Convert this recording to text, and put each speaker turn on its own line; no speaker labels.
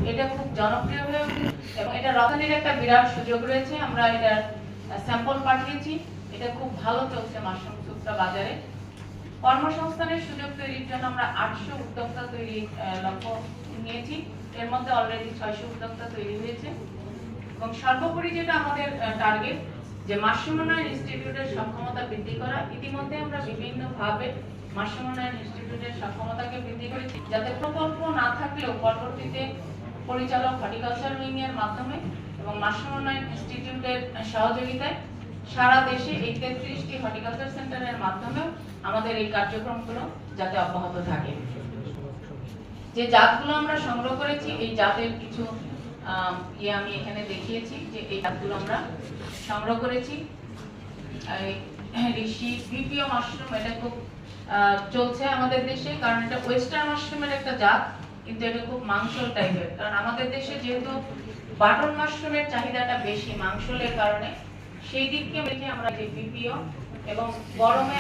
এটা খুব জনপ্রিয় হয়ে ওঠে এবং এটা রপ্তানির একটা বিরাট সুযোগ রয়েছে। আমরা এটার স্যাম্পল পাঠিয়েছি, এটা খুব ভালো চলছে মাশরুম স্যুপটা বাজারে। কর্মসংস্থানের সুযোগ তৈরির জন্য আমরা 800 উদ্যোক্তা তৈরি লক্ষ্য নিয়েছি, এর মধ্যে অলরেডি 600 উদ্যোক্তা তৈরি হয়েছে। এবং সর্বোপরি যেটা আমাদের টার্গেট, যে মাশরুম উন্নয়ন ইনস্টিটিউটের সক্ষমতা বৃদ্ধি করা। ইতিমধ্যে আমরা বিভিন্নভাবে মাশরুম উন্নয়ন ইনস্টিটিউটের সক্ষমতাকে বৃদ্ধি করেছি, যাতে প্রকল্প না থাকলেও পরবর্তীতে পরিচালক হর্টিকালচার উইং এর মাধ্যমে এবং মাশরুম উন্নয়ন ইনস্টিটিউটের সহযোগিতায় সারা দেশে এই 33টি হর্টিকালচার সেন্টারের মাধ্যমে আমাদের এই কার্যক্রমগুলো যাতে অব্যাহত থাকে। যে জাতগুলো আমরা সংগ্রহ করেছি, এই জাতের কিছু আমি এখানে দেখিয়েছি যে এই জাতগুলো আমরা সংগ্রহ করেছি। ঋষি বিপিও মাশরুম, এটা খুব চলছে আমাদের দেশে, কারণ এটা ওয়েস্টার্ন মাশরুমের একটা জাত, কিন্তু এটা খুব মাংসল টাইপের। কারণ আমাদের দেশে যেহেতু বাটন মাশরুমের চাহিদাটা বেশি মাংসলের কারণে, সেই দিককে দেখে আমরা যে বিপিও এবং গরমে